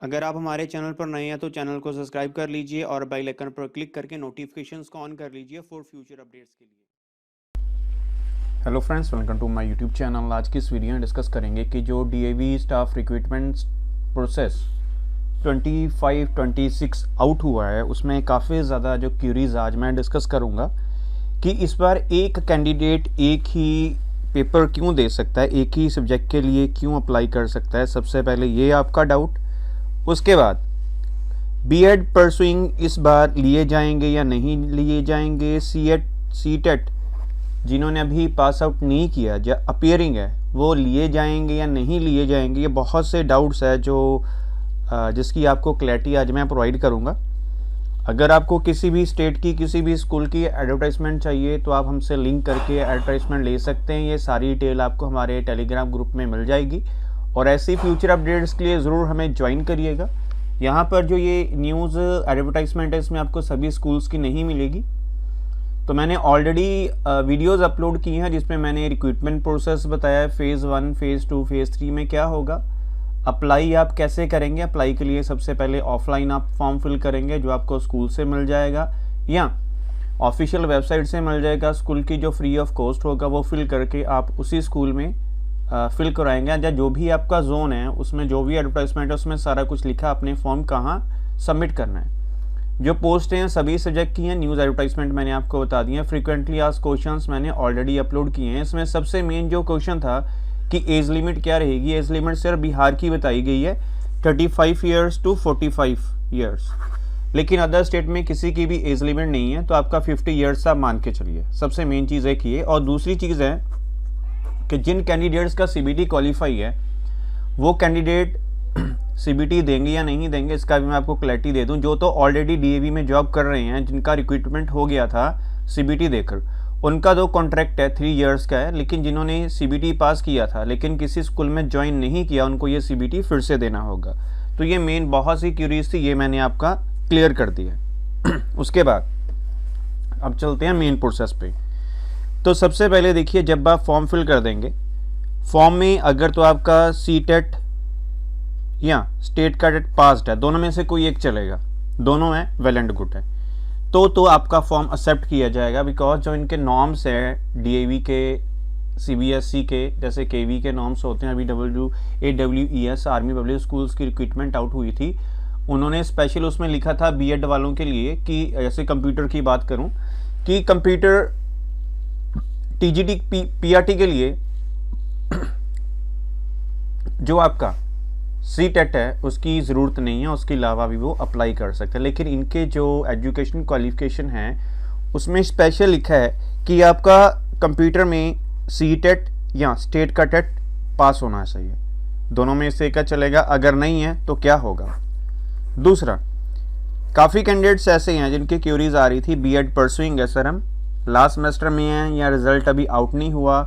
अगर आप हमारे चैनल पर नए हैं तो चैनल को सब्सक्राइब कर लीजिए और बेल आइकन पर क्लिक करके नोटिफिकेशंस को ऑन कर लीजिए फॉर फ्यूचर अपडेट्स के लिए। Hello friends, welcome to my YouTube channel. आज की इस वीडियो में डिस्कस करेंगे कि जो DAV staff recruitment process 25-26 out हुआ है उसमें काफ़ी ज़्यादा जो क्यूरीज आज मैं डिस्कस करूँगा कि इस बार एक कैंडिडेट एक ही पेपर क्यों दे सकता है, एक ही सब्जेक्ट के लिए क्यों अप्लाई कर सकता है। सबसे पहले ये आपका डाउट। उसके बाद बीएड परसुइंग इस बार लिए जाएंगे या नहीं लिए जाएंगे। सीटेट जिन्होंने अभी पास आउट नहीं किया या अपीयरिंग है वो लिए जाएंगे या नहीं लिए जाएंगे। ये बहुत से डाउट्स है जो जिसकी आपको क्लैरिटी आज मैं प्रोवाइड करूँगा। अगर आपको किसी भी स्टेट की किसी भी स्कूल की एडवर्टाइजमेंट चाहिए तो आप हमसे लिंक करके एडवर्टाइजमेंट ले सकते हैं। ये सारी डिटेल आपको हमारे टेलीग्राम ग्रुप में मिल जाएगी और ऐसी फ्यूचर अपडेट्स के लिए ज़रूर हमें ज्वाइन करिएगा। यहाँ पर जो ये न्यूज़ एडवर्टाइजमेंट है इसमें आपको सभी स्कूल्स की नहीं मिलेगी। तो मैंने ऑलरेडी वीडियोस अपलोड की हैं जिसमें मैंने रिक्रूटमेंट प्रोसेस बताया है, फ़ेज़ 1, फ़ेज़ 2, फ़ेज़ 3 में क्या होगा, अप्लाई आप कैसे करेंगे। अप्लाई के लिए सबसे पहले ऑफलाइन आप फॉर्म फिल करेंगे जो आपको स्कूल से मिल जाएगा या ऑफिशियल वेबसाइट से मिल जाएगा। स्कूल की जो फ्री ऑफ कॉस्ट होगा वो फिल करके आप उसी स्कूल में फिल कराएंगे या जो भी आपका जोन है उसमें जो भी एडवर्टाइजमेंट है उसमें सारा कुछ लिखा, अपने फॉर्म कहाँ सबमिट करना है। जो पोस्ट हैं सभी सब्जेक्ट की हैं। न्यूज़ एडवर्टाइजमेंट मैंने आपको बता दी है। फ्रीक्वेंटली आस्क्ड क्वेश्चंस मैंने ऑलरेडी अपलोड किए हैं। इसमें सबसे मेन जो क्वेश्चन था कि एज लिमिट क्या रहेगी। एज लिमिट सिर्फ बिहार की बताई गई है 35 ईयर्स टू 45 ईयर्स, लेकिन अदर स्टेट में किसी की भी एज लिमिट नहीं है तो आपका 50 ईयर्स आप मान के चलिए। सबसे मेन चीज़ एक ये। और दूसरी चीज़ है कि जिन कैंडिडेट्स का सीबीटी क्वालिफाई है वो कैंडिडेट सीबीटी देंगे या नहीं देंगे इसका भी मैं आपको क्लैरिटी दे दूं। जो तो ऑलरेडी डीएवी में जॉब कर रहे हैं, जिनका रिक्रूटमेंट हो गया था सीबीटी देकर, उनका तो कॉन्ट्रैक्ट है 3 इयर्स का है। लेकिन जिन्होंने सीबीटी पास किया था लेकिन किसी स्कूल में ज्वाइन नहीं किया उनको ये सीबीटी फिर से देना होगा। तो ये मेन बहुत सी क्यूरीज थी, ये मैंने आपका क्लियर कर दिया। उसके बाद अब चलते हैं मेन प्रोसेस पे। तो सबसे पहले देखिए, जब आप फॉर्म फिल कर देंगे, फॉर्म में अगर तो आपका सीटेट या स्टेट का टेट पास्ड है, दोनों में से कोई एक चलेगा, दोनों है वेल एंड गुड है, तो आपका फॉर्म एक्सेप्ट किया जाएगा। बिकॉज जो इनके नॉर्म्स हैं डीएवी के, सीबीएसई के, जैसे केवी के नॉर्म्स होते हैं, अभी AWES आर्मी पब्लिक स्कूल्स की रिक्रूटमेंट आउट हुई थी, उन्होंने स्पेशल उसमें लिखा था बीएड वालों के लिए कि जैसे कंप्यूटर की बात करूं कि कंप्यूटर टीजीटी पीआरटी के लिए जो आपका सीटेट है उसकी ज़रूरत नहीं है, उसके अलावा भी वो अप्लाई कर सकते हैं। लेकिन इनके जो एजुकेशन क्वालिफिकेशन है उसमें स्पेशल लिखा है कि आपका कंप्यूटर में सीटेट या स्टेट का टेट पास होना चाहिए। दोनों में से क्या चलेगा, अगर नहीं है तो क्या होगा। दूसरा, काफ़ी कैंडिडेट्स ऐसे हैं जिनकी क्यूरीज आ रही थी बीएड परसुइंग है सर, हम लास्ट सेमेस्टर में हैं या रिज़ल्ट अभी आउट नहीं हुआ,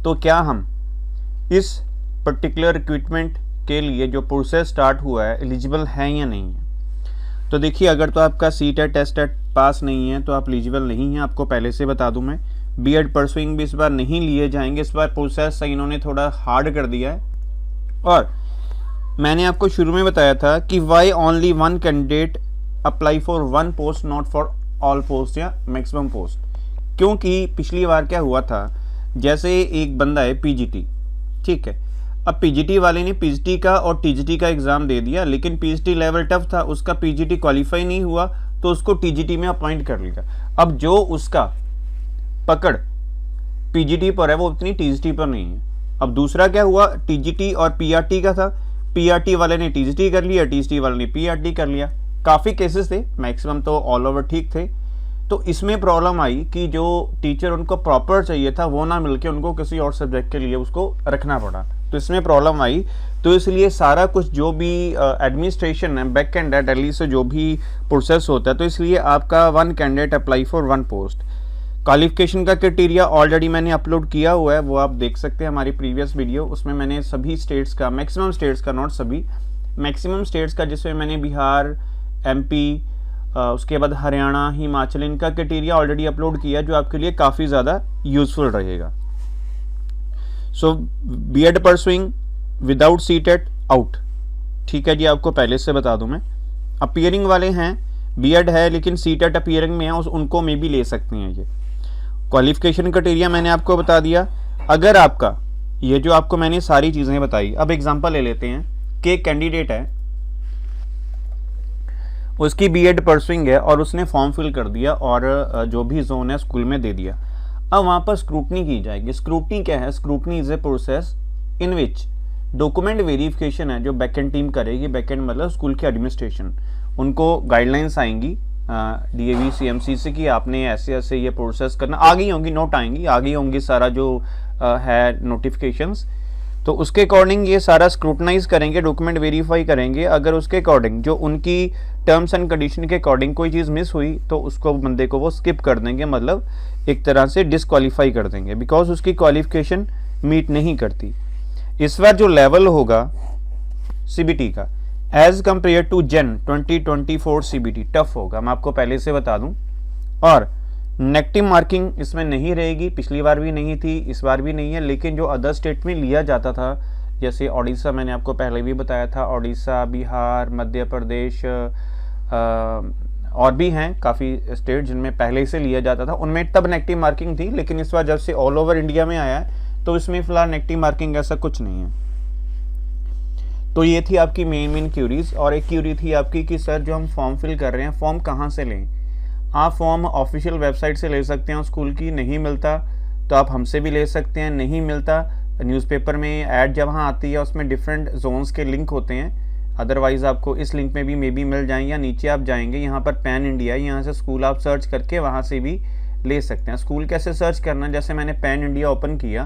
तो क्या हम इस पर्टिकुलर रिक्रूटमेंट के लिए जो प्रोसेस स्टार्ट हुआ है एलिजिबल हैं या नहीं है। तो देखिए, अगर तो आपका सीटेट टेस्ट पास नहीं है तो आप एलिजिबल नहीं हैं, आपको पहले से बता दूं मैं। बीएड परसुइंग भी इस बार नहीं लिए जाएंगे, इस बार प्रोसेस इन्होंने थोड़ा हार्ड कर दिया है। और मैंने आपको शुरू में बताया था कि why only one candidate apply for one post not for all post या मैक्सिमम पोस्ट। क्योंकि पिछली बार क्या हुआ था, जैसे एक बंदा है पीजीटी, ठीक है, अब पीजीटी वाले ने पीजीटी का और टीजीटी का एग्ज़ाम दे दिया, लेकिन पीजीटी लेवल टफ था, उसका पीजीटी क्वालिफाई नहीं हुआ तो उसको टीजीटी में अपॉइंट कर लिया। अब जो उसका पकड़ पीजीटी पर है वो उतनी टीजीटी पर नहीं है। अब दूसरा क्या हुआ, टीजीटी और पीआरटी का था, पीआरटी वाले ने टीजीटी कर लिया, टीजीटी वाले ने पीआरटी कर लिया। काफ़ी केसेस थे, मैक्सिमम तो ऑल ओवर ठीक थे। तो इसमें प्रॉब्लम आई कि जो टीचर उनको प्रॉपर चाहिए था वो ना मिलके उनको किसी और सब्जेक्ट के लिए उसको रखना पड़ा, तो इसमें प्रॉब्लम आई। तो इसलिए सारा कुछ जो भी एडमिनिस्ट्रेशन है, बैक एंड है, दिल्ली से जो भी प्रोसेस होता है, तो इसलिए आपका one candidate apply for one post. Qualification का क्राइटेरिया ऑलरेडी मैंने अपलोड किया हुआ है, वो आप देख सकते हैं हमारी प्रीवियस वीडियो। उसमें मैंने सभी स्टेट्स का, मैक्सिमम स्टेट्स का, नॉट सभी, मैक्सिमम स्टेट्स का, जिसमें मैंने बिहार, एमपी, उसके बाद हरियाणा, हिमाचल, इनका क्राइटेरिया ऑलरेडी अपलोड किया जो आपके लिए काफ़ी ज़्यादा यूज़फुल रहेगा। सो B.Ed pursuing without CTET out, ठीक है जी, आपको पहले से बता दूं मैं। अपीयरिंग वाले हैं, B.Ed है लेकिन सीटेट अपीयरिंग में है, उनको में भी ले सकते हैं। ये क्वालिफिकेशन क्राइटेरिया मैंने आपको बता दिया। अगर आपका ये जो आपको मैंने सारी चीज़ें बताई, अब एग्जांपल ले लेते हैं कि एक कैंडिडेट है, उसकी B.Ed परसुइंग है और उसने फॉर्म फिल कर दिया और जो भी जोन है स्कूल में दे दिया। अब वहाँ पर स्क्रूटनी की जाएगी। स्क्रूटनी क्या है? Scrutiny is a process in which document verification है जो बैकएंड टीम करेगी। बैकएंड मतलब स्कूल के एडमिनिस्ट्रेशन, उनको गाइडलाइंस आएंगी DAV CMC से कि आपने ऐसे ऐसे ये प्रोसेस करना। आ गई होंगी, नोट आएंगी, आ गई होंगी सारा जो है नोटिफिकेशंस, तो उसके अकॉर्डिंग ये सारा स्क्रूटनाइज करेंगे, डॉक्यूमेंट वेरीफाई करेंगे। अगर उसके अकॉर्डिंग जो उनकी टर्म्स एंड कंडीशन के अकॉर्डिंग कोई चीज़ मिस हुई तो उसको बंदे को वो स्किप कर देंगे, मतलब एक तरह से डिसक्वालीफाई कर देंगे, बिकॉज उसकी क्वालिफिकेशन मीट नहीं करती। इस बार जो लेवल होगा CBT का as compare to gen 2024 CBT tough होगा, मैं आपको पहले से बता दूं। और नेगेटिव मार्किंग इसमें नहीं रहेगी, पिछली बार भी नहीं थी, इस बार भी नहीं है। लेकिन जो अदर स्टेट में लिया जाता था, जैसे ओडिशा, मैंने आपको पहले भी बताया था, ओडिशा, बिहार, मध्य प्रदेश और भी हैं काफ़ी स्टेट जिनमें पहले से लिया जाता था, उनमें तब नेगेटिव मार्किंग थी। लेकिन इस बार जब से ऑल ओवर इंडिया में आया है तो इसमें फ़िलहाल नेगेटिव मार्किंग ऐसा कुछ नहीं है। तो ये थी आपकी मेन क्यूरीज। और एक क्यूरी थी आपकी कि सर जो हम फॉर्म फिल कर रहे हैं, फॉर्म कहाँ से लें? आप फॉर्म ऑफिशियल वेबसाइट से ले सकते हैं स्कूल की, नहीं मिलता तो आप हमसे भी ले सकते हैं, नहीं मिलता न्यूज़पेपर में ऐड जब वहाँ आती है उसमें डिफरेंट जोन्स के लिंक होते हैं। अदरवाइज़ आपको इस लिंक में भी मे बी मिल जाएँ, या नीचे आप जाएंगे यहाँ पर पैन इंडिया, यहाँ से स्कूल आप सर्च करके वहाँ से भी ले सकते हैं। स्कूल कैसे सर्च करना, जैसे मैंने पैन इंडिया ओपन किया,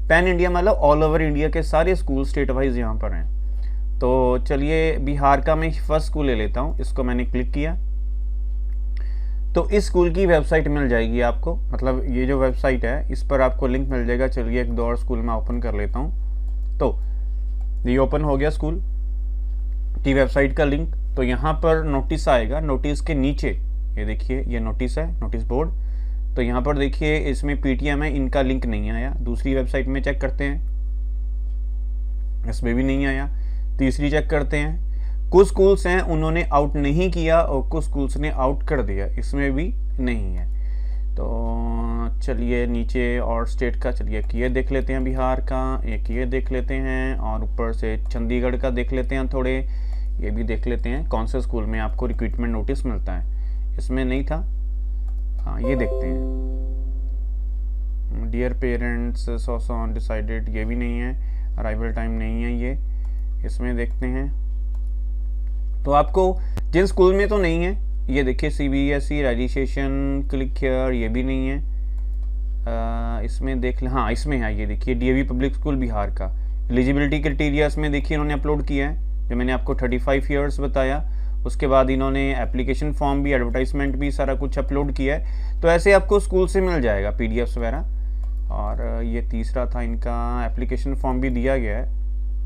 पैन इंडिया मतलब ऑल ओवर इंडिया के सारे स्कूल स्टेट वाइज यहाँ पर हैं। तो चलिए बिहार का मैं फर्स्ट स्कूल ले लेता हूँ, इसको मैंने क्लिक किया तो इस स्कूल की वेबसाइट मिल जाएगी आपको, मतलब ये जो वेबसाइट है इस पर आपको लिंक मिल जाएगा। चलिए एक दो और स्कूल में ओपन कर लेता हूँ। तो ये ओपन हो गया स्कूल की वेबसाइट का लिंक। तो यहाँ पर नोटिस आएगा, नोटिस के नीचे ये देखिए, ये नोटिस है, नोटिस बोर्ड। तो यहाँ पर देखिए इसमें PTM है, इनका लिंक नहीं आया। दूसरी वेबसाइट में चेक करते हैं, इसमें भी नहीं आया। तीसरी चेक करते हैं, कुछ स्कूल्स हैं उन्होंने आउट नहीं किया और कुछ स्कूल्स ने आउट कर दिया, इसमें भी नहीं है। तो चलिए नीचे और स्टेट का, चलिए ये देख लेते हैं, बिहार का एक ये देख लेते हैं, और ऊपर से चंडीगढ़ का देख लेते हैं थोड़े, ये भी देख लेते हैं कौन से स्कूल में आपको रिक्रूटमेंट नोटिस मिलता है। इसमें नहीं था, हाँ ये देखते हैं, dear parents so on decided, ये भी नहीं है, अराइवल टाइम नहीं है ये, इसमें देखते हैं। तो आपको जिन स्कूल में तो नहीं है, ये देखिए CBSE रजिस्ट्रेशन क्लिक हियर, ये भी नहीं है। इसमें देख लें, हाँ इसमें है, ये देखिए DAV पब्लिक स्कूल बिहार का एलिजिबिलिटी क्राइटेरिया इसमें देखिए इन्होंने अपलोड किया है, जो मैंने आपको 35 ईयर्स बताया। उसके बाद इन्होंने एप्लीकेशन फॉर्म भी, एडवर्टाइजमेंट भी, सारा कुछ अपलोड किया है। तो ऐसे आपको स्कूल से मिल जाएगा PDFs वगैरह। और ये तीसरा था इनका, एप्लीकेशन फॉर्म भी दिया गया है।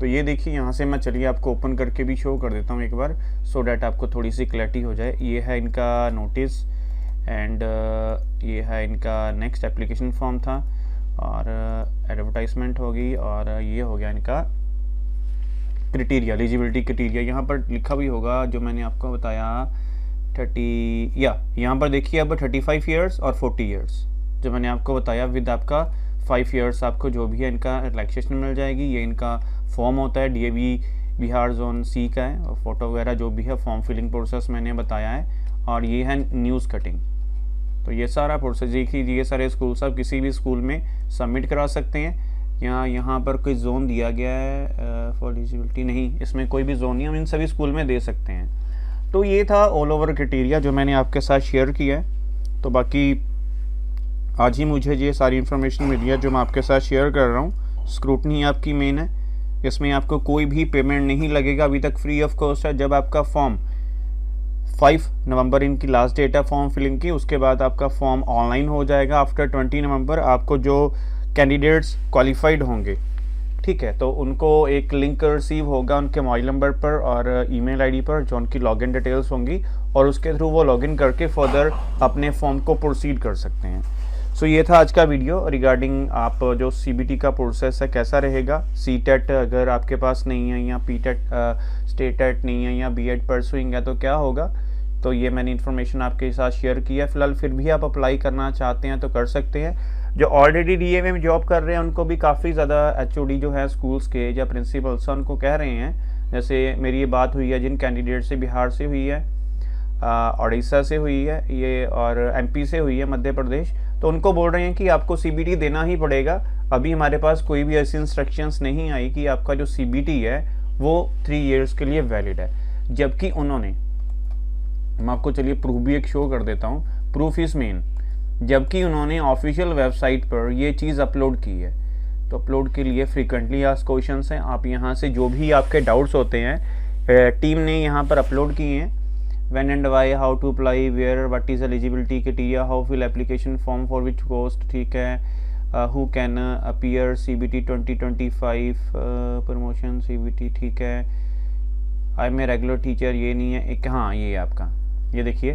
तो ये देखिए यहाँ से मैं चलिए आपको ओपन करके भी शो कर देता हूँ एक बार, सो डैट आपको थोड़ी सी क्लैरिटी हो जाए। ये है इनका नोटिस एंड ये है इनका नेक्स्ट एप्लीकेशन फॉर्म था, और एडवर्टाइजमेंट होगी, और ये हो गया इनका क्राइटेरिया, एलिजिबिलिटी क्राइटेरिया। यहाँ पर लिखा भी होगा जो मैंने आपको बताया 30, या यहाँ पर देखिए अब 35 ईयर्स और 40 ईयर्स जो मैंने आपको बताया, विद आपका 5 ईयर्स आपको जो भी है इनका रिलैक्सेशन मिल जाएगी। ये इनका फॉर्म होता है, DAV बिहार जोन C का है, और फोटो वगैरह जो भी है, फॉर्म फिलिंग प्रोसेस मैंने बताया है। और ये है न्यूज़ कटिंग। तो ये सारा प्रोसेस देखिए, ये सारे स्कूल आप किसी भी स्कूल में सबमिट करा सकते हैं। यहाँ पर कोई जोन दिया गया है फॉर एलिजिबिलिटी, नहीं, इसमें कोई भी जोन नहीं, हम इन सभी स्कूल में दे सकते हैं। तो ये था ऑल ओवर क्राइटेरिया जो मैंने आपके साथ शेयर किया है। तो बाकी आज ही मुझे ये सारी इन्फॉर्मेशन मिली है जो मैं आपके साथ शेयर कर रहा हूँ। स्क्रूटनी आपकी मेन है, इसमें आपको कोई भी पेमेंट नहीं लगेगा, अभी तक फ्री ऑफ कॉस्ट है। जब आपका फॉर्म 5 नवंबर इनकी लास्ट डेट है फॉर्म फिलिंग की, उसके बाद आपका फॉर्म ऑनलाइन हो जाएगा। आफ्टर 20 नवंबर आपको जो कैंडिडेट्स क्वालिफाइड होंगे, ठीक है, तो उनको एक लिंक रिसीव होगा उनके मोबाइल नंबर पर और ईमेल आईडी पर, जो उनकी लॉगिन डिटेल्स होंगी, और उसके थ्रू वो लॉगिन करके फर्दर अपने फॉर्म को प्रोसीड कर सकते हैं। सो ये था आज का वीडियो रिगार्डिंग आप जो CBT का प्रोसेस है कैसा रहेगा। CTET अगर आपके पास नहीं है या PTET स्टेटेट नहीं है या B.Ed परसुइंग है तो क्या होगा, तो ये मैंने इन्फॉर्मेशन आपके साथ शेयर किया। फिलहाल फिर भी आप अप्लाई करना चाहते हैं तो कर सकते हैं। जो ऑलरेडी DA में जॉब कर रहे हैं उनको भी काफ़ी ज़्यादा HOD जो है स्कूल्स के या प्रिंसिपल्स उनको कह रहे हैं, जैसे मेरी ये बात हुई है जिन कैंडिडेट से बिहार से हुई है, उड़ीसा से हुई है ये, और MP से हुई है, मध्य प्रदेश, तो उनको बोल रहे हैं कि आपको CBT देना ही पड़ेगा। अभी हमारे पास कोई भी ऐसी इंस्ट्रक्शंस नहीं आई कि आपका जो CBT है वो 3 इयर्स के लिए वैलिड है। जबकि उन्होंने, मैं आपको चलिए प्रूफ भी एक शो कर देता हूँ, प्रूफ इज मेन, जबकि उन्होंने ऑफिशियल वेबसाइट पर ये चीज़ अपलोड की है। तो अपलोड के लिए फ्रीक्वेंटली आस्क्ड क्वेश्चंस हैं, आप यहाँ से जो भी आपके डाउट्स होते हैं टीम ने यहाँ पर अपलोड किए हैं। When and why, how to apply, where, what is eligibility criteria, how fill application form for which cost, ठीक है, who can appear CBT 2025 promotion CBT, ठीक है, I am a regular teacher, ये नहीं है एक, हाँ ये आपका, ये देखिए,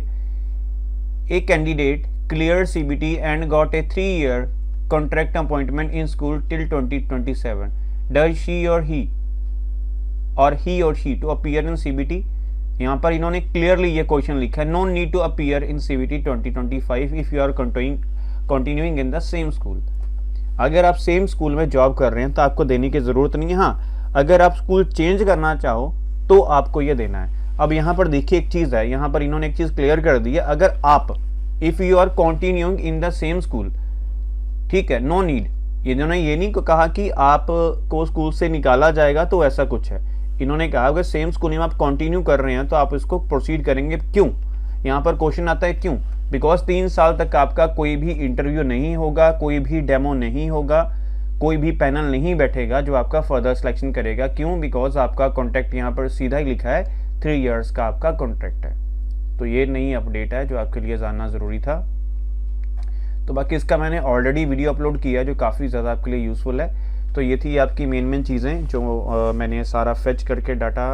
a candidate clear CBT and got a 3 year contract appointment in school till 2027, does she or he or she to appear in CBT? यहाँ पर इन्होंने क्लियरली ये क्वेश्चन लिखा है, no need to appear in CBT 2025 if you are continuing in the same school. अगर आप same school में job कर रहे हैं तो आपको देने की ज़रूरत नहीं है। हाँ, अगर आप स्कूल चेंज करना चाहो तो आपको ये देना है। अब यहाँ पर देखिए एक चीज़ है, यहाँ पर इन्होंने एक चीज़ क्लियर कर दी है, अगर आप if you are continuing in the same school, ठीक है, नो नीड, इन्होंने ये नहीं कहा कि आप को स्कूल से निकाला जाएगा तो ऐसा कुछ है। इन्होंने कहा अगर सेम स्कूल में आप कंटिन्यू कर रहे हैं तो आप इसको प्रोसीड करेंगे। क्यों? यहाँ पर क्वेश्चन आता है क्यों? बिकॉज 3 साल तक आपका कोई भी इंटरव्यू नहीं होगा, कोई भी डेमो नहीं होगा, कोई भी पैनल नहीं बैठेगा जो आपका फर्दर सिलेक्शन करेगा। क्यों? बिकॉज आपका कॉन्ट्रैक्ट यहाँ पर सीधा ही लिखा है 3 years का आपका कॉन्ट्रैक्ट है। तो ये नई अपडेट है जो आपके लिए जानना ज़रूरी था। तो बाकी इसका मैंने ऑलरेडी वीडियो अपलोड किया जो काफ़ी ज़्यादा आपके लिए यूज़फुल है। तो ये थी आपकी मेन चीज़ें जो मैंने सारा फेच करके डाटा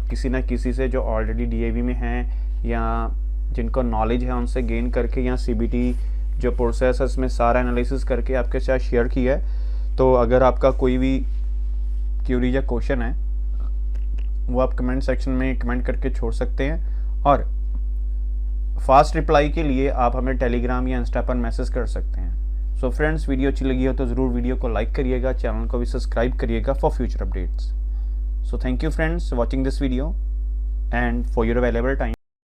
किसी ना किसी से जो ऑलरेडी DAV में हैं या जिनको नॉलेज है उनसे गेन करके या CBT जो प्रोसेस है इसमें सारा एनालिसिस करके आपके साथ शेयर किया है। तो अगर आपका कोई भी क्यूरी या क्वेश्चन है वो आप कमेंट सेक्शन में कमेंट करके छोड़ सकते हैं, और फास्ट रिप्लाई के लिए आप हमें टेलीग्राम या इंस्टा पर मैसेज कर सकते हैं। सो फ्रेंड्स, वीडियो अच्छी लगी हो तो ज़रूर वीडियो को लाइक करिएगा, चैनल को भी सब्सक्राइब करिएगा for future updates. So thank you friends watching this video and for your available time.